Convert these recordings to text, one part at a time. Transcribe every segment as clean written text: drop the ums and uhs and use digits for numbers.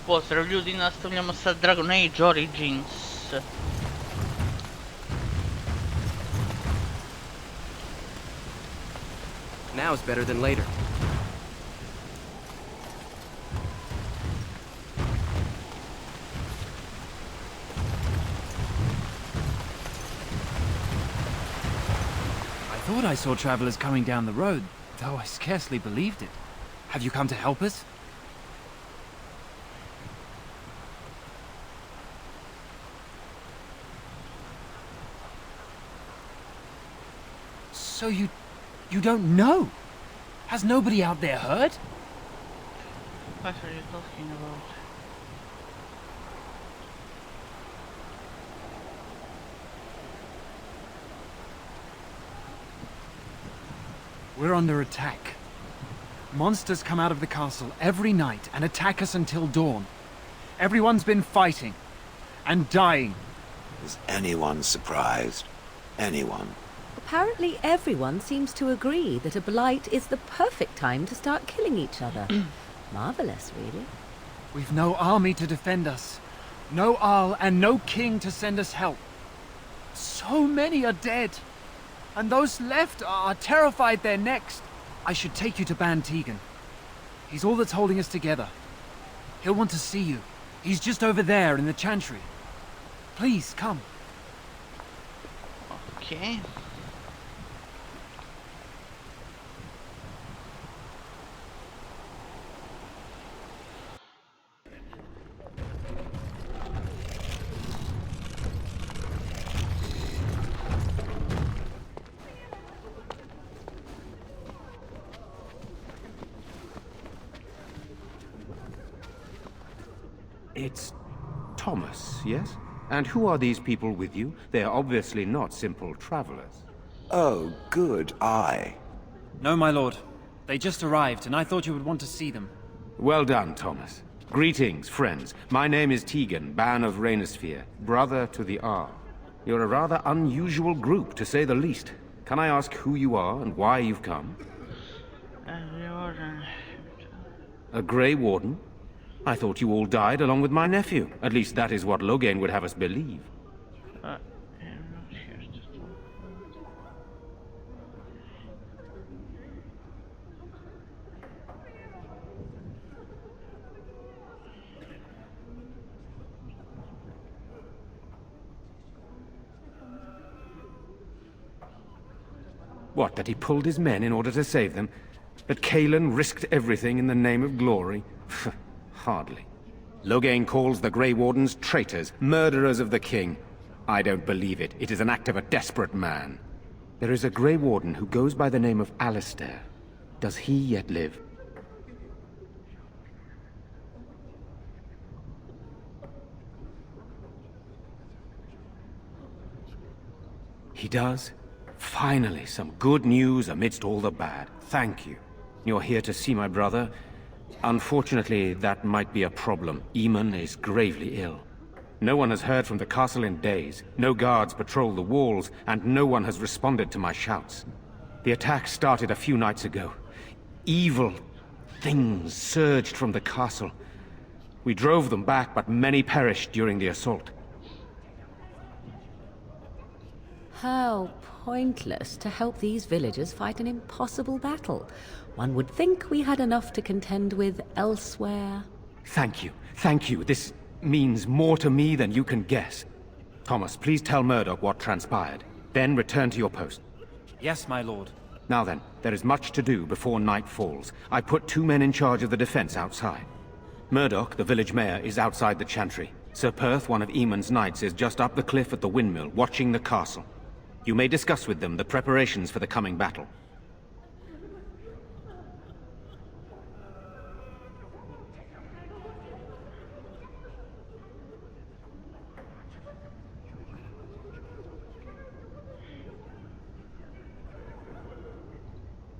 Pozdrav ljudi, nastavljamo sa Dragon Age Origins. Now's better than later. I thought I saw travelers coming down the road, though I scarcely believed it. Have you come to help us? So you don't know? Has nobody out there heard? What are you talking about? We're under attack. Monsters come out of the castle every night and attack us until dawn. Everyone's been fighting and dying. Is anyone surprised? Anyone? Apparently everyone seems to agree that a blight is the perfect time to start killing each other. Marvelous, really. We've no army to defend us, no Arl and no king to send us help. So many are dead, and those left are terrified they're next. I should take you to Ban Tegan. He's all that's holding us together. He'll want to see you. He's just over there in the chantry. Please, come. Okay. It's Thomas, yes? And who are these people with you? They are obviously not simple travelers. Oh, good eye. No, my lord. They just arrived, and I thought you would want to see them. Well done, Thomas. Greetings, friends. My name is Tegan, Ban of Rhaenosphere, brother to the Arl. You're a rather unusual group, to say the least. Can I ask who you are and why you've come? A Grey Warden? I thought you all died along with my nephew. At least that is what Loghain would have us believe. What, that he pulled his men in order to save them? That Cailan risked everything in the name of glory? Hardly. Loghain calls the Grey Wardens traitors, murderers of the king. I don't believe it. It is an act of a desperate man. There is a Grey Warden who goes by the name of Alistair. Does he yet live? He does? Finally, some good news amidst all the bad. Thank you. You're here to see my brother? Unfortunately, that might be a problem. Eamon is gravely ill. No one has heard from the castle in days. No guards patrol the walls, and no one has responded to my shouts. The attack started a few nights ago. Evil things surged from the castle. We drove them back, but many perished during the assault. How pointless to help these villagers fight an impossible battle. One would think we had enough to contend with elsewhere. Thank you. Thank you. This means more to me than you can guess. Thomas, please tell Murdoch what transpired. Then return to your post. Yes, my lord. Now then, there is much to do before night falls. I put 2 men in charge of the defense outside. Murdoch, the village mayor, is outside the chantry. Sir Perth, one of Eamon's knights, is just up the cliff at the windmill, watching the castle. You may discuss with them the preparations for the coming battle.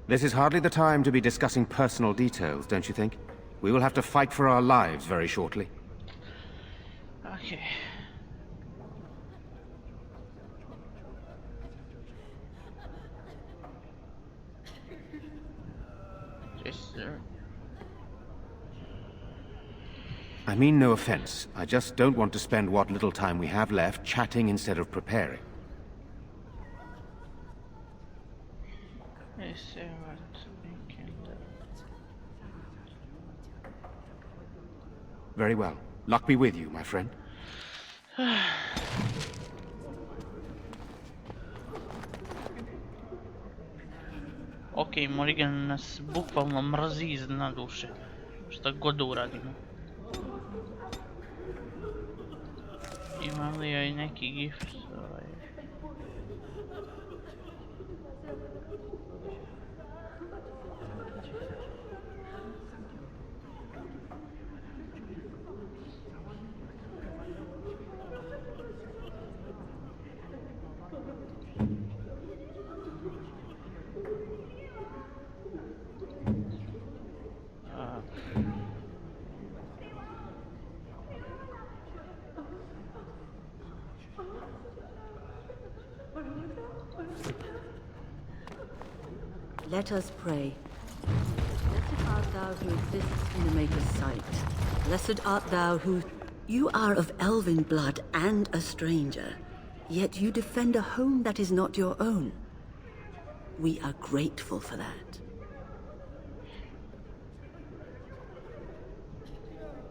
This is hardly the time to be discussing personal details, don't you think? We will have to fight for our lives very shortly. Okay. Yes, sir. I mean no offense. I just don't want to spend what little time we have left chatting instead of preparing. Very well. Luck be with you, my friend. Ok, Morrigan nas bukvalno mrzi iz dna duše. Šta god da uradimo. Ima li joj neki gift? Let us pray. Blessed art thou who exists in the Maker's sight. Blessed art thou who... You are of elven blood and a stranger, yet you defend a home that is not your own. We are grateful for that.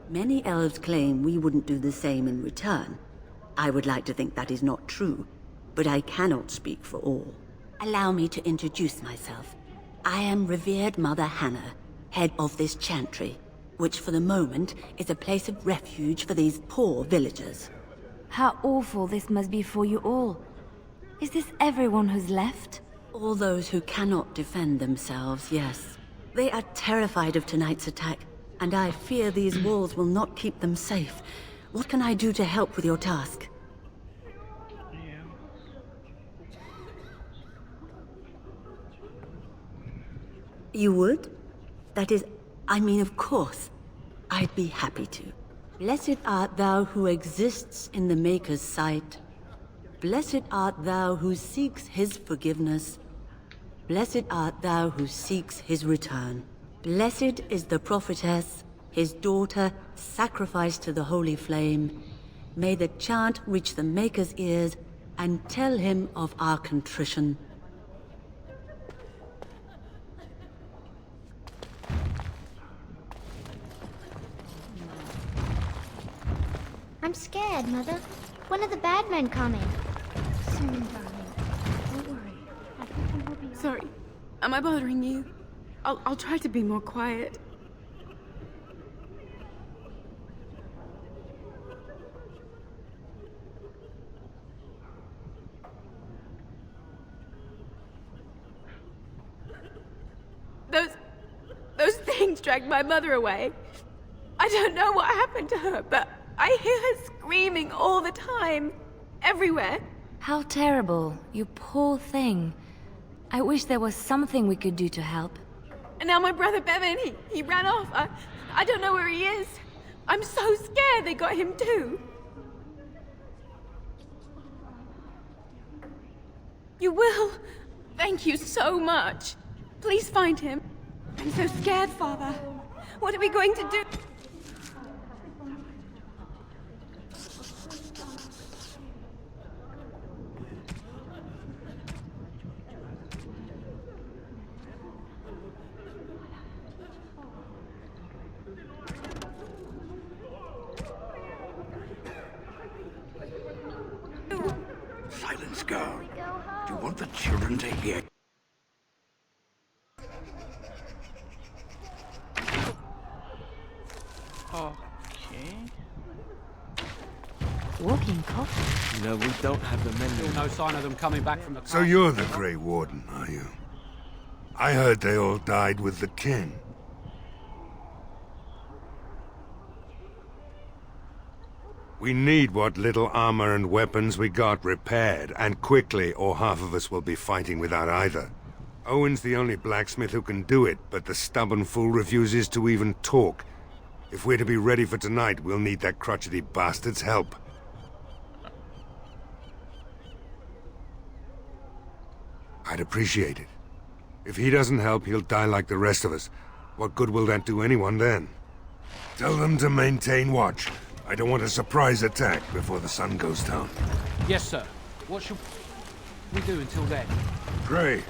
Many elves claim we wouldn't do the same in return. I would like to think that is not true, but I cannot speak for all. Allow me to introduce myself. I am revered Mother Hannah, head of this chantry, which for the moment is a place of refuge for these poor villagers. How awful this must be for you all. Is this everyone who's left? All those who cannot defend themselves, yes. They are terrified of tonight's attack, and I fear these walls will not keep them safe. What can I do to help with your task? You would? That is, I mean, of course. I'd be happy to. Blessed art thou who exists in the Maker's sight. Blessed art thou who seeks his forgiveness. Blessed art thou who seeks his return. Blessed is the prophetess, his daughter, sacrificed to the holy flame. May the chant reach the Maker's ears and tell him of our contrition. I'm scared, Mother. One of the bad men coming. Soon, darling. Don't worry. Everything will be... Sorry. Am I bothering you? I'll try to be more quiet. Those things dragged my mother away. I don't know what happened to her, but I hear her screaming all the time. Everywhere. How terrible, you poor thing. I wish there was something we could do to help. And now my brother Bevan, he ran off. I don't know where he is. I'm so scared they got him too. You will? Thank you so much. Please find him. I'm so scared, Father. What are we going to do? Silence, girl. Do you want the children to hear? Okay. Walking coffee. You know, we don't have the menu. Still no sign of them coming back from the So you're the Grey Warden, are you? I heard they all died with the king. We need what little armor and weapons we got repaired, and quickly, or half of us will be fighting without either. Owen's the only blacksmith who can do it, but the stubborn fool refuses to even talk. If we're to be ready for tonight, we'll need that crotchety bastard's help. I'd appreciate it. If he doesn't help, he'll die like the rest of us. What good will that do anyone then? Tell them to maintain watch. I don't want a surprise attack before the sun goes down. Yes, sir. What should we do until then? Pray,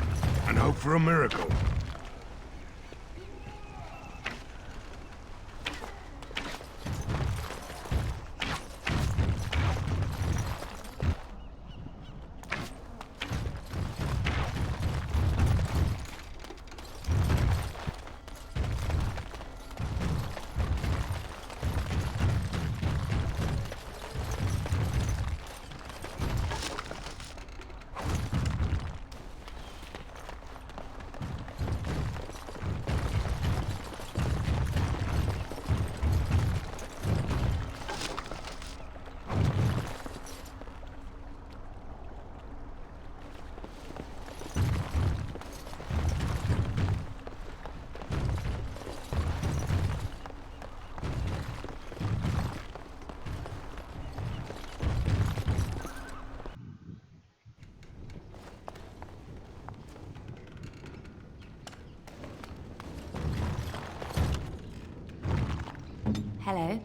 and hope for a miracle. Hello.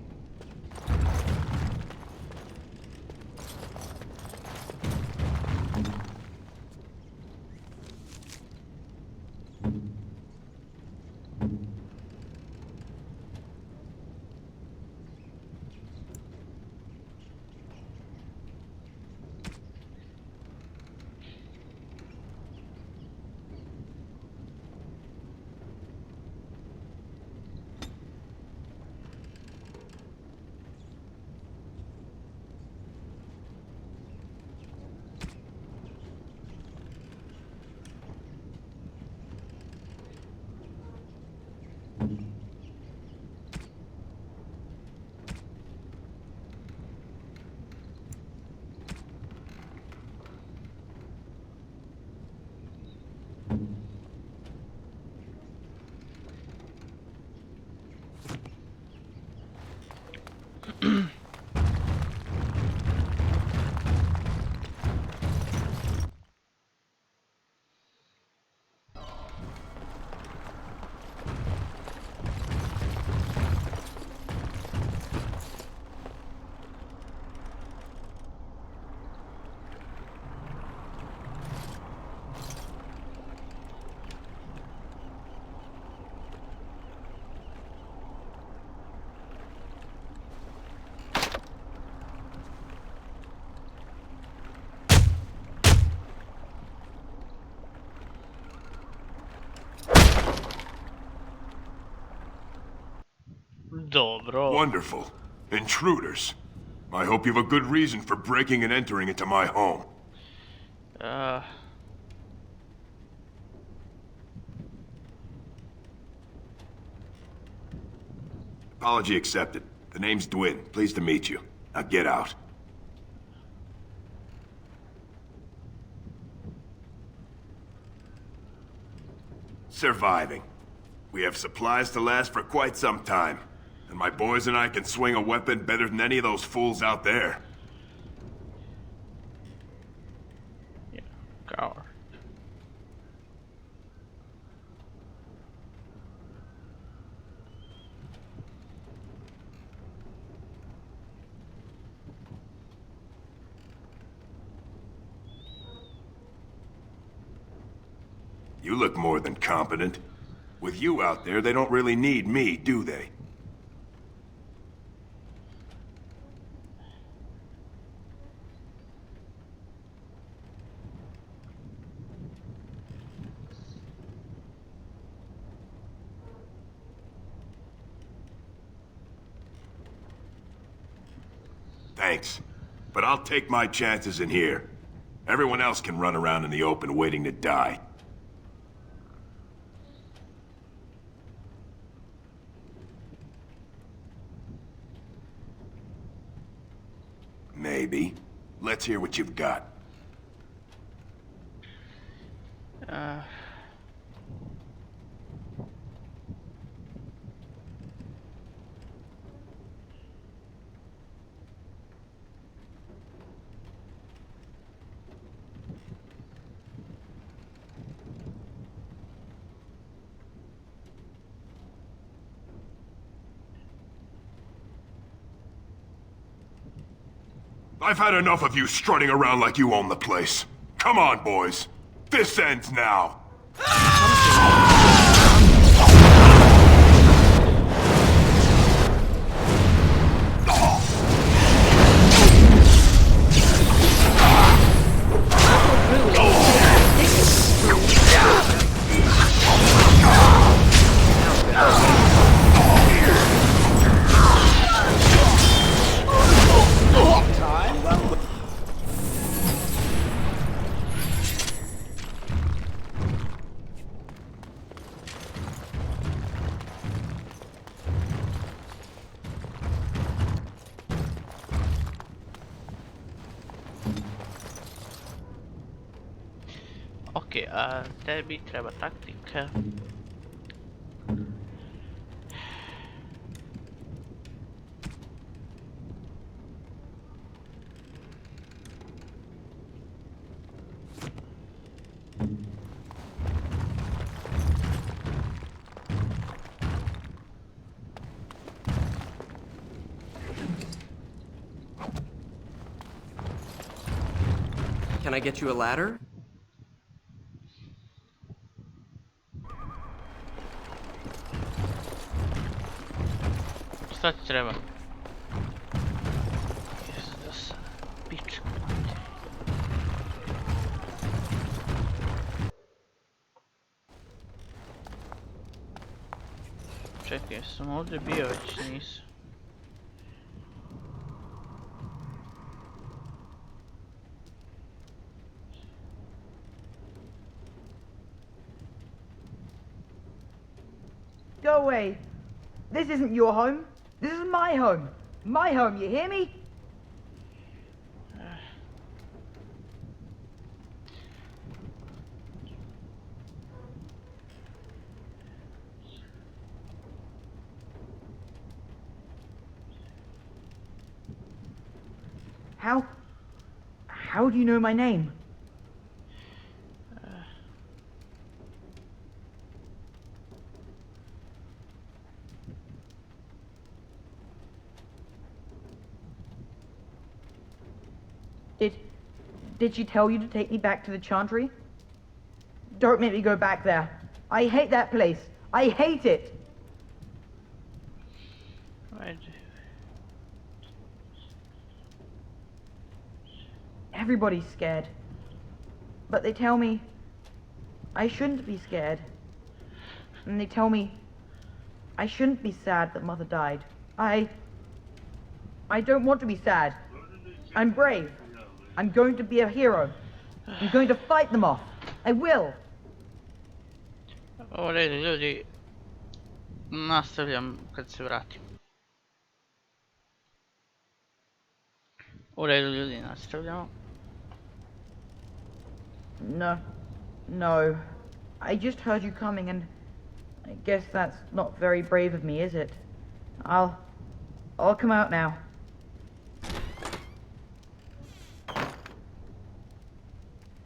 Dobro. Wonderful. Intruders. I hope you have a good reason for breaking and entering into my home. Apology accepted. The name's Dwin. Pleased to meet you. Now get out. Surviving. We have supplies to last for quite some time. And my boys and I can swing a weapon better than any of those fools out there. Yeah, coward. You look more than competent. With you out there, they don't really need me, do they? Thanks. But I'll take my chances in here. Everyone else can run around in the open waiting to die. Maybe. Let's hear what you've got. I've had enough of you strutting around like you own the place. Come on, boys. This ends now. Ok, a tebi treba taktika. Can I get you a ladder? Šta ti treba? Da sam pička. Čekaj, sam ovdje bio već, nisam. Go away. This isn't your home. This is my home. My home, you hear me? How do you know my name? Did she tell you to take me back to the chantry? Don't make me go back there. I hate that place. I hate it. Right. Everybody's scared. But they tell me I shouldn't be scared. And they tell me I shouldn't be sad that Mother died. I don't want to be sad. I'm brave. I'm going to be a hero. I'm going to fight them off. I will. U redu, ljudi. Nastavljam kad se vratim. U redu, ljudi, nastavljamo. No. I just heard you coming and I guess that's not very brave of me, is it? I'll come out now.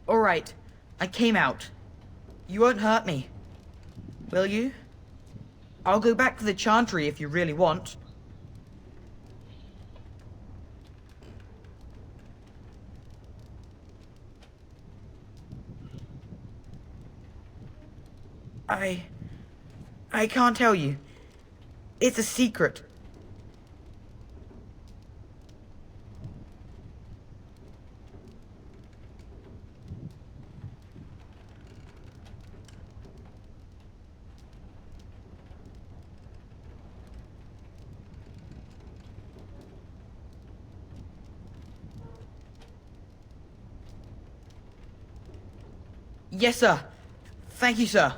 All right, I came out. You won't hurt me, will you? I'll go back to the chantry if you really want. I can't tell you. It's a secret. Yes, sir. Thank you, sir.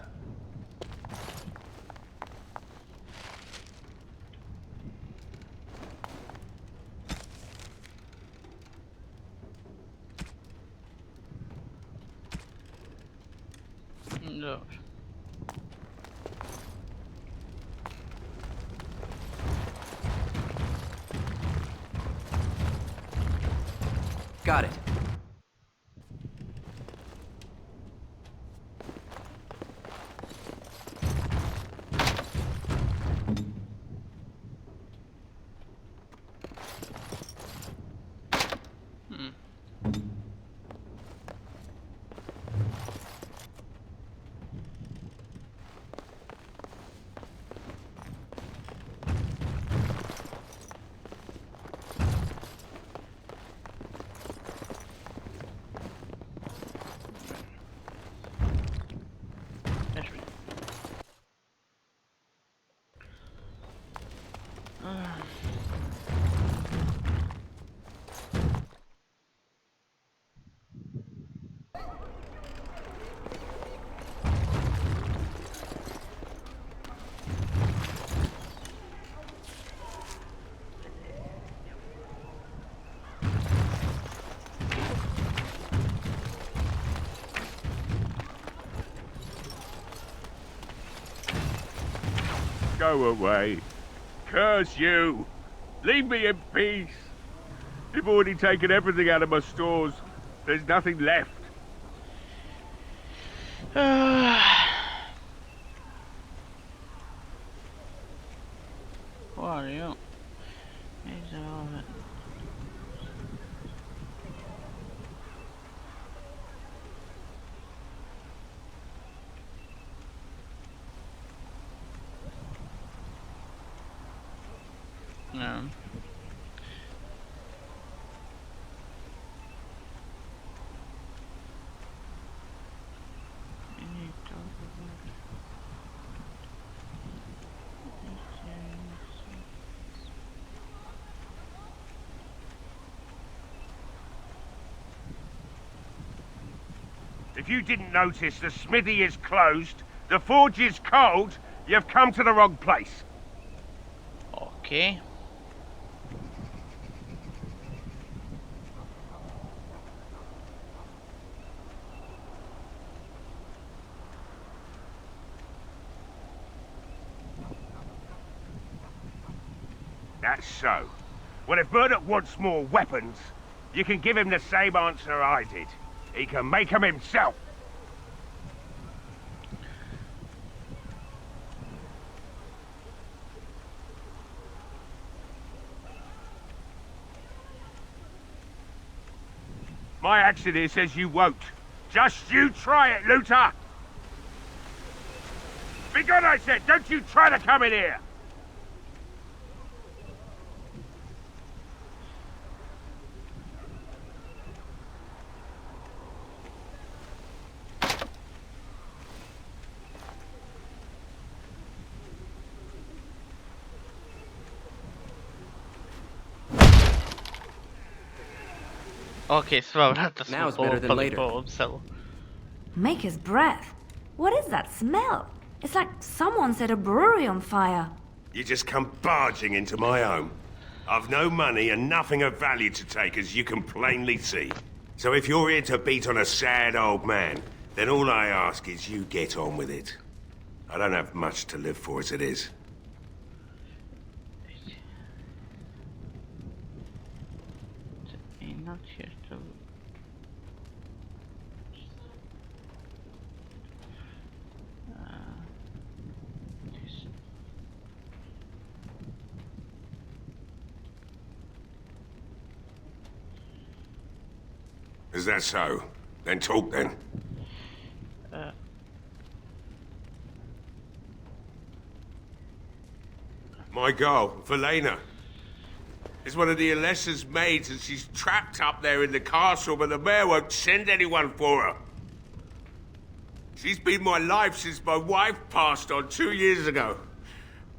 Dobro. Got it. Go away. Curse you. Leave me in peace. You've already taken everything out of my stores. There's nothing left. Who are you? He's irrelevant. No. If you didn't notice, the smithy is closed, the forge is cold, you've come to the wrong place. Okay. That's so. Well, if Murdoch wants more weapons, you can give him the same answer I did. He can make them himself. My accent here says you won't. Just you try it, looter! Begone, I said! Don't you try to come in here! Okay, sva vrata Now smo is better than polupali later. po ovom selu. Maker's breath. What is that smell? It's like someone set a brewery on fire. You just come barging into my home. I've no money and nothing of value to take, as you can plainly see. So if you're here to beat on a sad old man, then all I ask is you get on with it. I don't have much to live for as it is. Not here to... this. Is that so? Then talk then. My girl, Velena, is one of the Alessa's maids, and she's trapped up there in the castle, but the mayor won't send anyone for her. She's been my life since my wife passed on 2 years ago.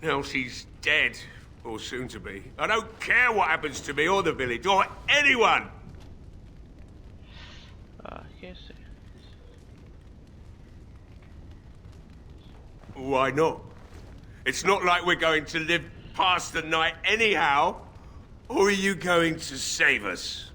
Now she's dead, or soon to be. I don't care what happens to me or the village, or anyone! Yes. Why not? It's not like we're going to live past the night anyhow. Or are you going to save us?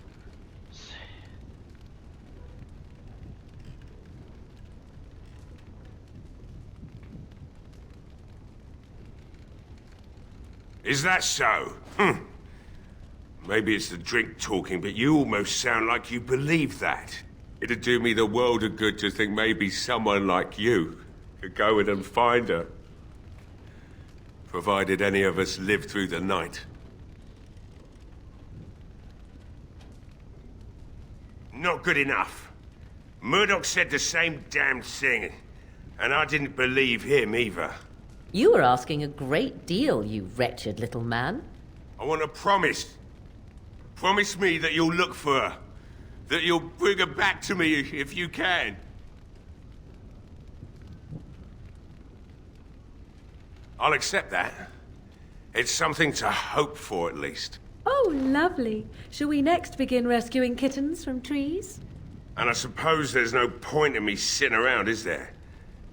Is that so? Maybe it's the drink talking, but you almost sound like you believe that. It'd do me the world of good to think maybe someone like you could go in and find her. Provided any of us live through the night. Not good enough. Murdoch said the same damn thing, and I didn't believe him either. You were asking a great deal, you wretched little man. I want a promise. Promise me that you'll look for her. That you'll bring her back to me if you can. I'll accept that. It's something to hope for, at least. Oh, lovely. Shall we next begin rescuing kittens from trees? And I suppose there's no point in me sitting around, is there?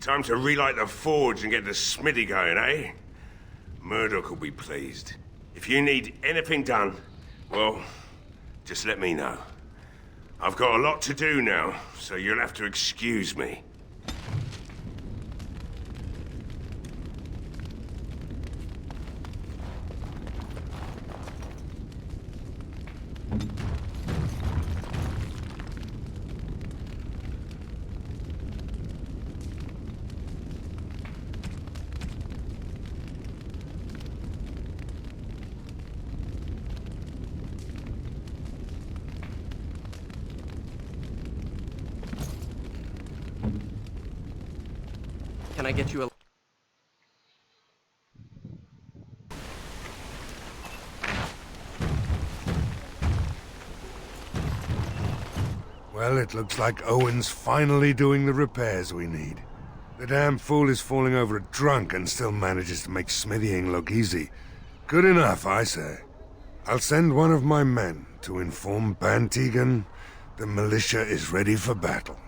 Time to relight the forge and get the smithy going, eh? Murdoch will be pleased. If you need anything done, well, just let me know. I've got a lot to do now, so you'll have to excuse me. Can I get you a... Well, it looks like Owen's finally doing the repairs we need. The damn fool is falling over drunk and still manages to make smithying look easy. Good enough, I say. I'll send one of my men to inform Bantegan the militia is ready for battle.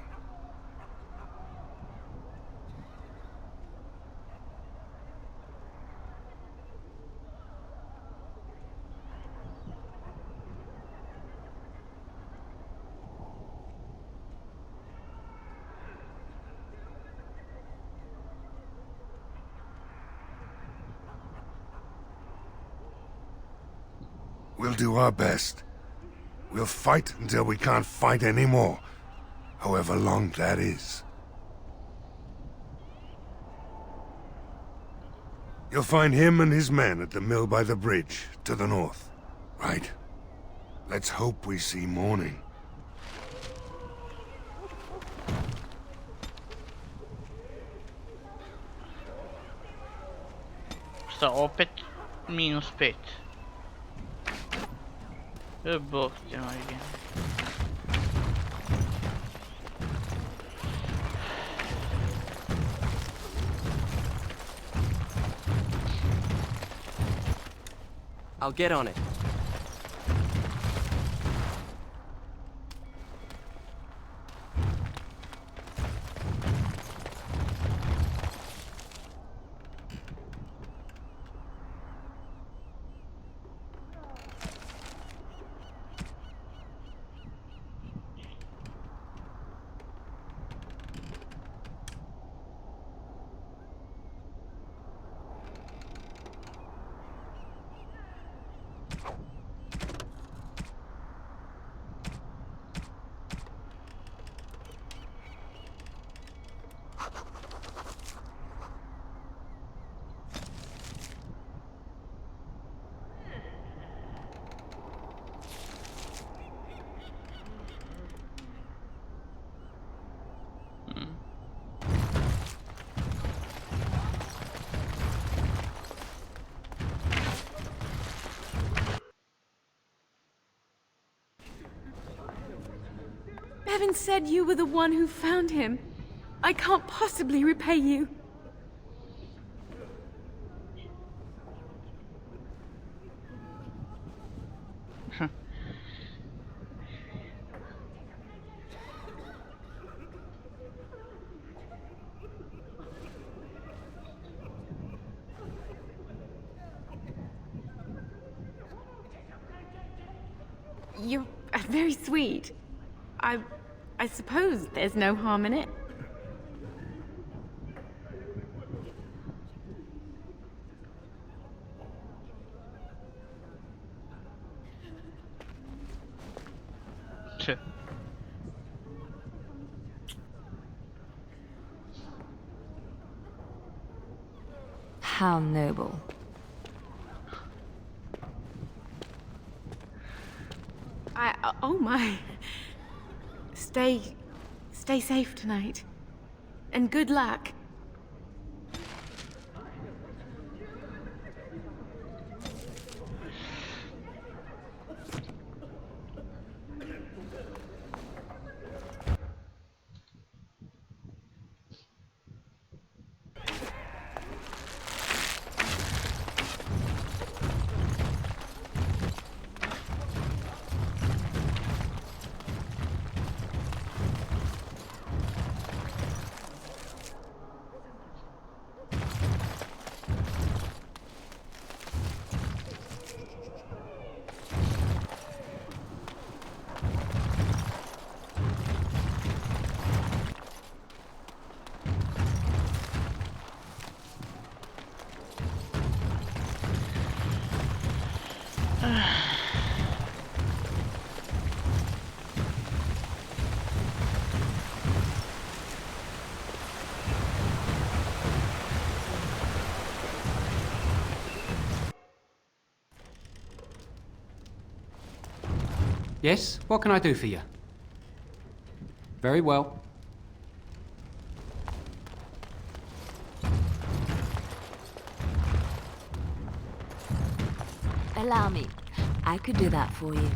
We'll do our best. We'll fight until we can't fight anymore, however long that is. You'll find him and his men at the mill by the bridge, to the north. Right? Let's hope we see morning. Šta, opet -5. Bog te majke. I'll get on it. Bevan said you were the one who found him. I can't possibly repay you. You're very sweet. I suppose there's no harm in it. How noble. Oh my. Stay safe tonight. And good luck. Yes, what can I do for you? Very well. Allow me. I could do that for you.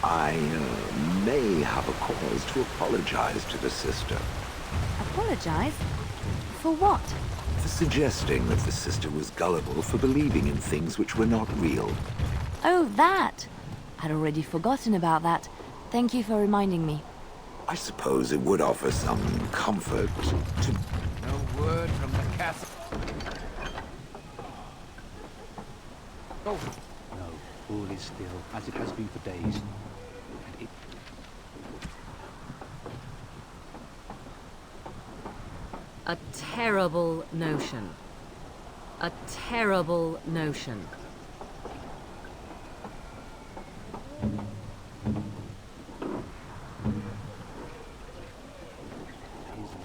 I may have a cause to apologize to the sister. Apologize? For what? For suggesting that the sister was gullible for believing in things which were not real. Oh, that! I'd already forgotten about that. Thank you for reminding me. I suppose it would offer some comfort to... No word from the castle. Oh. No, all is still, as it has been for days. A terrible notion. A terrible notion.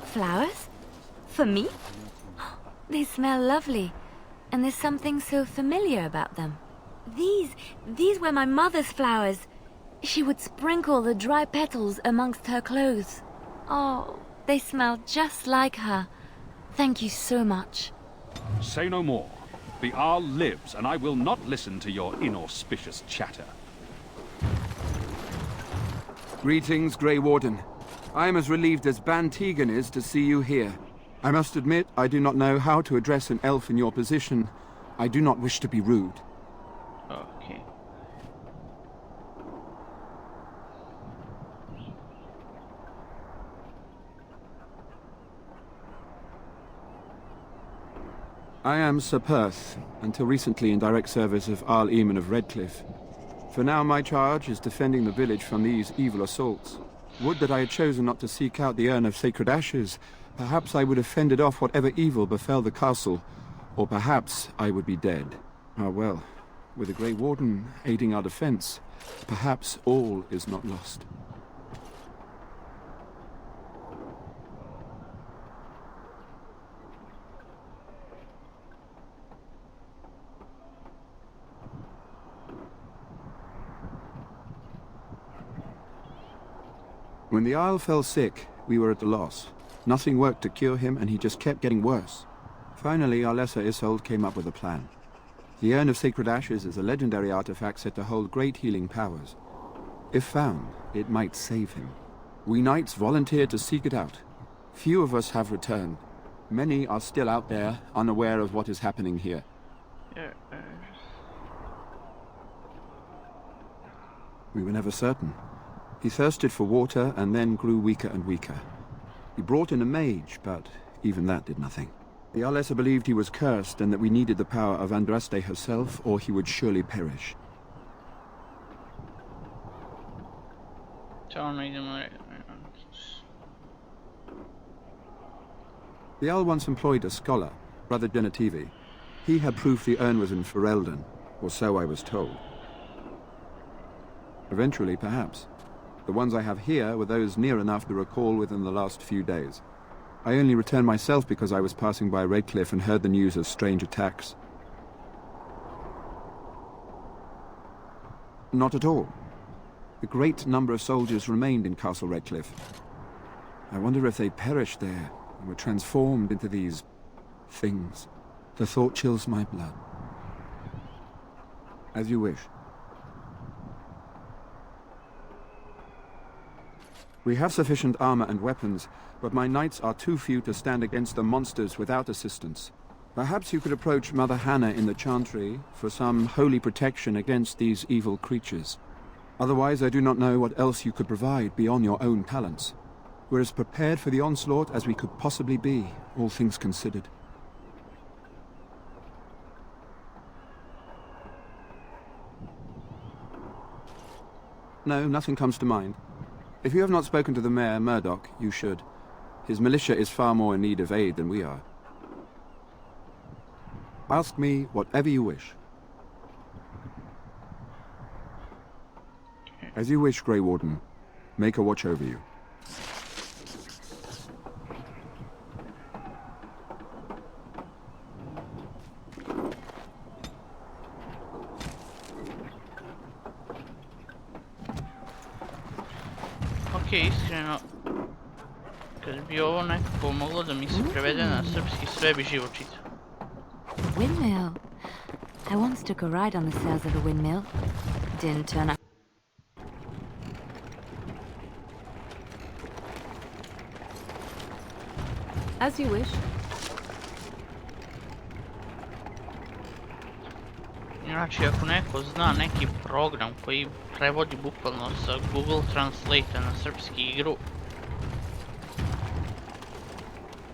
Flowers? For me? They smell lovely, and there's something so familiar about them. These were my mother's flowers. She would sprinkle the dry petals amongst her clothes. Oh, they smell just like her. Thank you so much. Say no more. The Arl lives, and I will not listen to your inauspicious chatter. Greetings, Grey Warden. I am as relieved as Ban Tegan is to see you here. I must admit, I do not know how to address an elf in your position. I do not wish to be rude. Okay. I am Sir Perth, until recently in direct service of Arl Eamon of Redcliffe. For now my charge is defending the village from these evil assaults. Would that I had chosen not to seek out the urn of sacred ashes. Perhaps I would have fended off whatever evil befell the castle, or perhaps I would be dead. Ah well, with the Grey Warden aiding our defense, perhaps all is not lost. When the Isle fell sick, we were at a loss. Nothing worked to cure him, and he just kept getting worse. Finally, our lesser Isolde came up with a plan. The Urn of Sacred Ashes is a legendary artifact said to hold great healing powers. If found, it might save him. We knights volunteered to seek it out. Few of us have returned. Many are still out there, unaware of what is happening here. We were never certain. He thirsted for water and then grew weaker and weaker. He brought in a mage, but even that did nothing. The Arlessa believed he was cursed and that we needed the power of Andraste herself, or he would surely perish. The Arl once employed a scholar, Brother Genetivi. He had proof the urn was in Ferelden, or so I was told. Eventually, perhaps. The ones I have here were those near enough to recall within the last few days. I only returned myself because I was passing by Redcliffe and heard the news of strange attacks. Not at all. A great number of soldiers remained in Castle Redcliffe. I wonder if they perished there and were transformed into these things. The thought chills my blood. As you wish. We have sufficient armor and weapons, but my knights are too few to stand against the monsters without assistance. Perhaps you could approach Mother Hannah in the Chantry for some holy protection against these evil creatures. Otherwise, I do not know what else you could provide beyond your own talents. We're as prepared for the onslaught as we could possibly be, all things considered. No, nothing comes to mind. If you have not spoken to the mayor, Murdoch, you should. His militia is far more in need of aid than we are. Ask me whatever you wish. As you wish, Grey Warden. Make a watch over you. Iskreno, kad bi ovo nekako moglo da mi se prevede na srpski, sve bi živo čitao. Windmill. I once took a ride on the sails of a windmill. Didn't turn out. As you wish. Znači, ako neko zna neki program koji prevodi bukvalno sa Google Translate na srpski igru,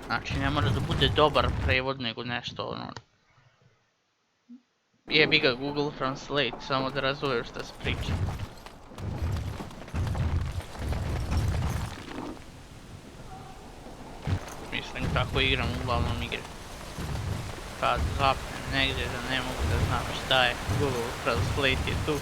znači ne mora da bude dobar prevod nego nešto ono, jebi ga Google Translate, samo da razumeš šta se priča. Mislim kako igram uglavnom igre. Kad zapnem negdje da ne mogu da znam šta je, Google Translate je tu.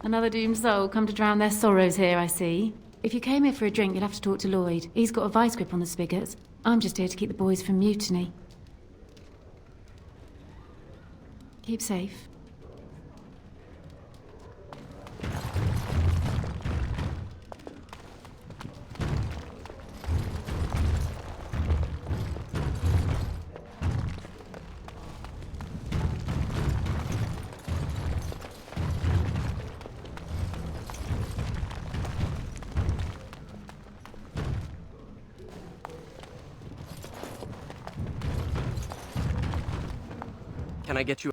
Another doomed soul come to drown their sorrows here, I see. If you came here for a drink, you'd have to talk to Lloyd. He's got a vice grip on the spigots. I'm just here to keep the boys from mutiny. Keep safe. Can I get you?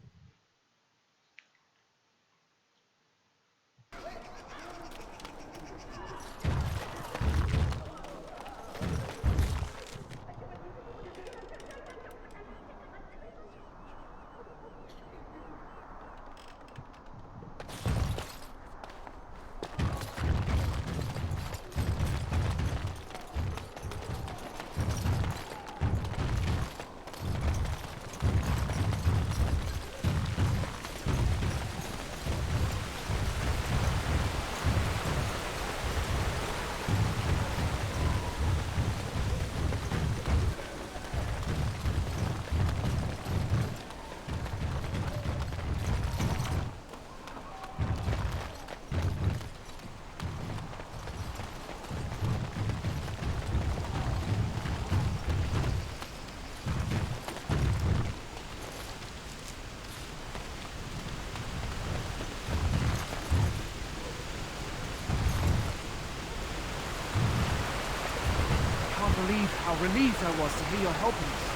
How relieved I was to hear you're helping us.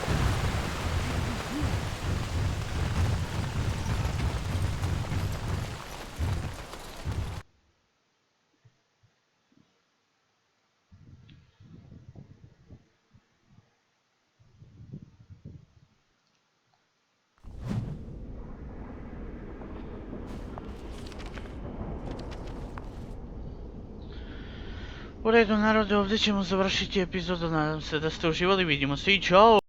U redu narode, ovdje ćemo završiti epizodu, nadam se da ste uživali, vidimo se i čao!